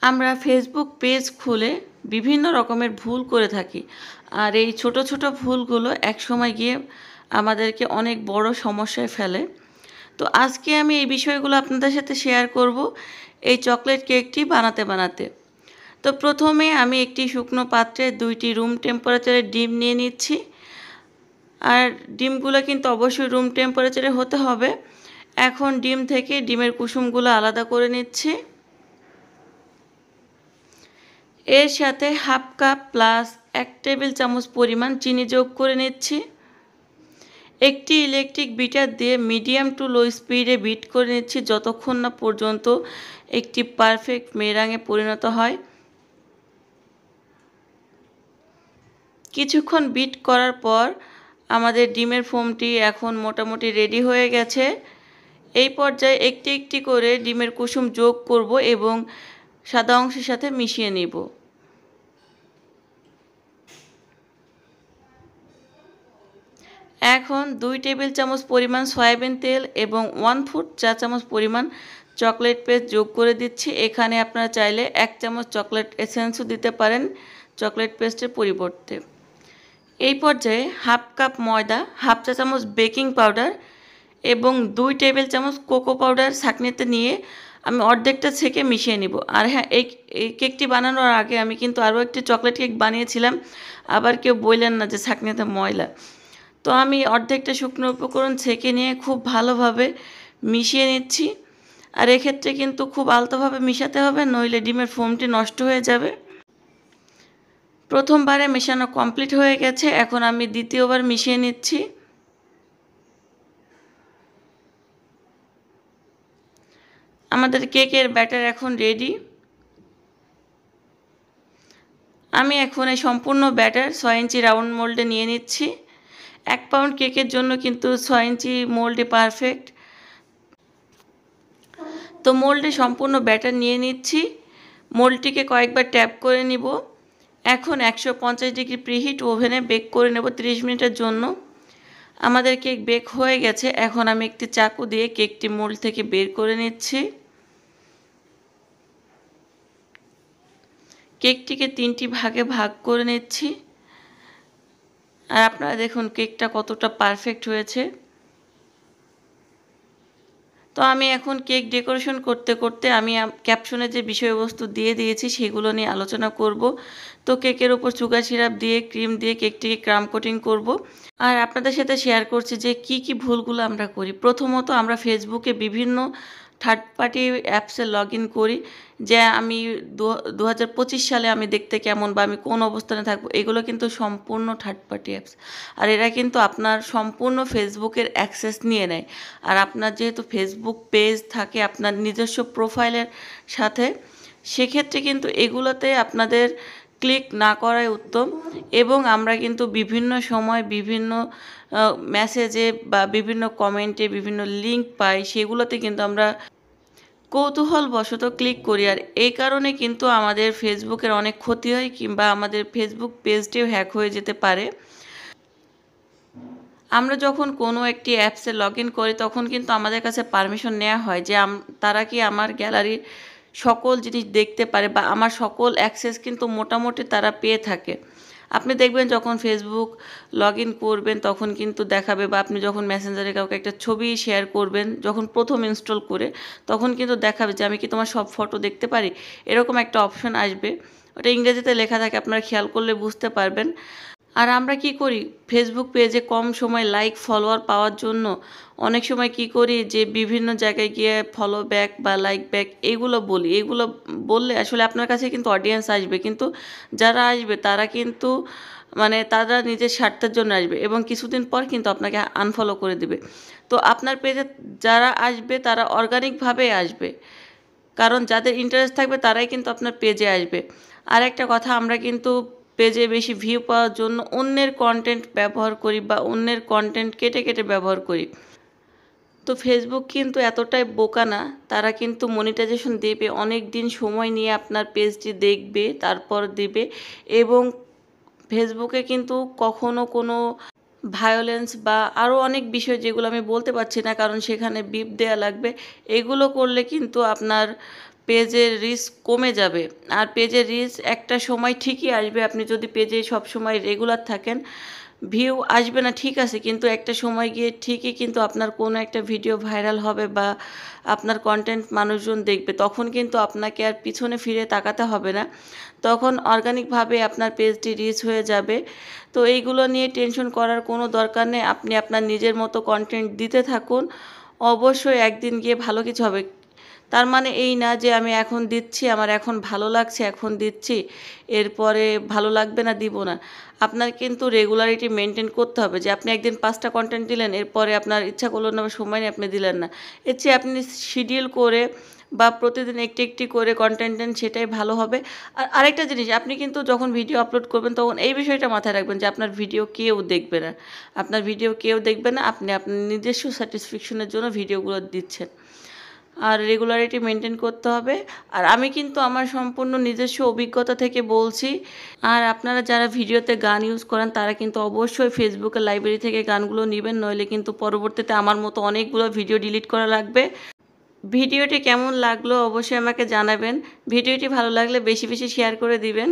আমরা Facebook page খুলে বিভিন্ন রকমের ভুল করে থাকি, আর এই ছোট ছোট ভুলগুলো একসময় গিয়ে আমাদেরকে অনেক বড় সমস্যায় ফেলে। তো আজকে আমি এই বিষয়গুলো আপনাদের সাথে শেয়ার করব এই চকলেট কেকটি বানাতে বানাতে। তো প্রথমে আমি একটি শুকনো পাত্রে 2টি রুম টেম্পারেচারের ডিম নিয়ে নিচ্ছি। আর ডিমগুলো কিন্তু অবশ্যই রুম টেম্পারেচারে হতে হবে। এখন ডিম থেকে ডিমের কুসুমগুলো আলাদা করে নিচ্ছি। এর সাথে হাফ কাপ প্লাস 1 টেবিল চামচ পরিমাণ চিনি যোগ করে নিচ্ছি। একটি ইলেকট্রিক বিটার দিয়ে মিডিয়াম টু লো স্পিডে বিট করে নিচ্ছি যতক্ষণ না পর্যন্ত একটি পারফেক্ট মেরাঙে পরিণত হয়। কিছুক্ষণ বিট করার পর আমাদের ডিমের ফোমটি এখন মোটামুটি রেডি হয়ে গেছে। এই পর্যায়ে একটি একটি করে ডিমের কুসুম যোগ করব এবং সাদা অংশের সাথে মিশিয়ে নিব। এখন 2 টেবিল চামচ পরিমাণ সয়াবিন তেল এবং 1/4 চা চামচ পরিমাণ চকলেট পেস্ট যোগ করে দিচ্ছি। এখানে আপনারা চাইলে 1 চামচ চকলেট এসেন্সও দিতে পারেন চকলেট পেস্টের পরিবর্তে। এই পর্যায়ে হাফ কাপ ময়দা, হাফ চা চামচ বেকিং পাউডার এবং 2 টেবিল চামচ কোকো পাউডার ছাঁকনিতে নিয়ে আমি অর্ধেকটা ছেঁকে মিশিয়ে নিব। আর হ্যাঁ, এই কেকটি বানানোর আগে আমি কিন্তু আরও একটি চকলেট কেক বানিয়েছিলাম, আবার কেউ বললেন না যে ছাঁকনিতে ময়লা। তো আমি অর্ধেকটা শুকনো উপকরণ ছেঁকে নিয়ে খুব ভালোভাবে মিশিয়ে নিচ্ছি। আর এক্ষেত্রে কিন্তু খুব আলতোভাবে মিশাতে হবে, নইলে ডিমের ফোমটি নষ্ট হয়ে যাবে। প্রথমবারে মেশানো কমপ্লিট হয়ে গেছে, এখন আমি দ্বিতীয়বার মিশিয়ে নিচ্ছি। আমাদের কেকের ব্যাটার এখন রেডি। আমি এখন এই সম্পূর্ণ ব্যাটার 6 ইঞ্চি রাউন্ড মোল্ডে নিয়ে নিচ্ছি। 1 পাউন্ড কেকের জন্য কিন্তু 6 ইঞ্চি মোল্ডে পারফেক্ট। তো মোল্ডে সম্পূর্ণ ব্যাটার নিয়ে নিচ্ছি। মোল্ডটিকে কয়েকবার ট্যাপ করে নিব। এখন 150 ডিগ্রি প্রিহিট ওভেনে বেক করে নেব 30 মিনিটের জন্য। আমাদের কেক বেক হয়ে গেছে। এখন আমি একটি চাকু দিয়ে কেকটি মোল্ড থেকে বের করে নিচ্ছি। কেকটিকে 3টি ভাগে ভাগ করে নিচ্ছি। আর আপনারা দেখুন কেকটা কতটা পারফেক্ট হয়েছে। তো আমি এখন কেক ডেকোরেশন করতে করতে আমি ক্যাপশনে যে বিষয়বস্তু দিয়ে দিয়েছি সেগুলো নিয়ে আলোচনা করব। তো কেকের উপর সুগার সিরাপ দিয়ে ক্রিম দিয়ে কেকটিকে ক্রাম কোটিং করব। আর আপনাদের সাথে শেয়ার করছি যে কি কি ভুলগুলো আমরা করি। প্রথমত আমরা ফেসবুকে বিভিন্ন থার্ড পার্টি অ্যাপসে লগ ইন করি, যে আমি 2025 সালে আমি দেখতে কেমন বা আমি কোন অবস্থানে থাকবো, এগুলো কিন্তু সম্পূর্ণ থার্ড পার্টি অ্যাপস। আর এরা কিন্তু আপনার সম্পূর্ণ ফেসবুকের অ্যাক্সেস নিয়ে নেয়। আর আপনার যেহেতু ফেসবুক পেজ থাকে আপনার নিজস্ব প্রোফাইলের সাথে, সেক্ষেত্রে কিন্তু এগুলোতে আপনাদের ক্লিক না করাই উত্তম। এবং আমরা কিন্তু বিভিন্ন সময় বিভিন্ন মেসেজে বা বিভিন্ন কমেন্টে বিভিন্ন লিঙ্ক পাই, সেগুলোতে কিন্তু আমরা কৌতূহলবশত ক্লিক করি। আর এই কারণে কিন্তু আমাদের ফেসবুকের অনেক ক্ষতি হয়, কিংবা আমাদের ফেসবুক পেজটিও হ্যাক হয়ে যেতে পারে। আমরা যখন কোনো একটি অ্যাপসে লগ ইন করি তখন কিন্তু আমাদের কাছে পারমিশন নেওয়া হয় যে তারা কি আমার গ্যালারির সকল জিনিস দেখতে পারে, বা আমার সকল অ্যাক্সেস কিন্তু মোটামুটি তারা পেয়ে থাকে। আপনি দেখবেন যখন ফেসবুক লগ ইন করবেন তখন কিন্তু দেখাবে, বা আপনি যখন মেসেঞ্জারে কাউকে একটা ছবি শেয়ার করবেন যখন প্রথম ইনস্টল করে, তখন কিন্তু দেখাবে যে আমি কি তোমার সব ফটো দেখতে পারি, এরকম একটা অপশন আসবে। ওটা ইংরেজিতে লেখা থাকে, আপনারা খেয়াল করলে বুঝতে পারবেন। আর আমরা কি করি, ফেসবুক পেজে কম সময় লাইক ফলোয়ার পাওয়ার জন্য অনেক সময় কি করি যে বিভিন্ন জায়গায় গিয়ে ফলো ব্যাক বা লাইক ব্যাক এগুলো বলি। এগুলো বললে আসলে আপনার কাছে কিন্তু অডিয়েন্স আসবে, কিন্তু যারা আসবে তারা কিন্তু তারা নিজের স্বার্থের জন্য আসবে এবং কিছুদিন পর কিন্তু আপনাকে আনফলো করে দিবে। তো আপনার পেজে যারা আসবে তারা অর্গানিকভাবে আসবে, কারণ যাদের ইন্টারেস্ট থাকবে তারাই কিন্তু আপনার পেজে আসবে। আর একটা কথা, আমরা কিন্তু পেজে বেশি ভিউ পাওয়ার জন্য অন্যের কন্টেন্ট ব্যবহার করি বা অন্যের কন্টেন্ট কেটে কেটে ব্যবহার করি। তো ফেসবুক কিন্তু এতটাই বোকা না, তারা কিন্তু মনিটাইজেশন দেবে, অনেক দিন সময় নিয়ে আপনার পেজটি দেখবে তারপর দেবে। এবং ফেসবুকে কিন্তু কখনো কোনো ভায়োলেন্স বা আরও অনেক বিষয় যেগুলো আমি বলতে পারছি না কারণ সেখানে বিপ দেওয়া লাগবে, এগুলো করলে কিন্তু আপনার পেজের রিচ কমে যাবে। আর পেজের রিচ একটা সময় ঠিকই আসবে, আপনি যদি পেজে সবসময় রেগুলার থাকেন। ভিউ আসবে না ঠিক আছে, কিন্তু একটা সময় গিয়ে ঠিকই কিন্তু আপনার কোনো একটা ভিডিও ভাইরাল হবে বা আপনার কন্টেন্ট মানুষজন দেখবে। তখন কিন্তু আপনাকে আর পিছনে ফিরে তাকাতে হবে না। তখন অর্গানিকভাবে আপনার পেজটি রিচ হয়ে যাবে। তো এইগুলো নিয়ে টেনশন করার কোনো দরকার নেই। আপনি আপনার নিজের মতো কন্টেন্ট দিতে থাকুন। অবশ্যই একদিন গিয়ে ভালো কিছু হবে। তার মানে এই না যে আমি এখন দিচ্ছি, আমার এখন ভালো লাগছে এখন দিচ্ছি, এরপরে ভালো লাগবে না দিব না। আপনার কিন্তু রেগুলারিটি মেনটেন করতে হবে, যে আপনি একদিন 5টা কন্টেন্ট দিলেন, এরপরে আপনার ইচ্ছা করলো না বা সময় নেই আপনি দিলেন না। এর চেয়ে আপনি শিডিউল করে বা প্রতিদিন একটি একটি করে কন্টেন্ট দেন, সেটাই ভালো হবে। আর আরেকটা জিনিস, আপনি কিন্তু যখন ভিডিও আপলোড করবেন তখন এই বিষয়টা মাথায় রাখবেন যে আপনার ভিডিও কেউ দেখবে না। আপনার ভিডিও কেউ দেখবে না, আপনি আপনার নিজস্ব স্যাটিসফ্যাকশনের জন্য ভিডিওগুলো দিচ্ছেন। আর রেগুলারিটি মেনটেন করতে হবে। আর আমি কিন্তু আমার সম্পূর্ণ নিজস্ব অভিজ্ঞতা থেকে বলছি। আর আপনারা যারা ভিডিওতে গান ইউজ করেন তারা কিন্তু অবশ্যই ফেসবুকের লাইব্রেরি থেকে গানগুলো নেবেন, নইলে কিন্তু পরবর্তীতে আমার মতো অনেকগুলো ভিডিও ডিলিট করা লাগবে। ভিডিওটি কেমন লাগলো অবশ্যই আমাকে জানাবেন। ভিডিওটি ভালো লাগলে বেশি বেশি শেয়ার করে দিবেন।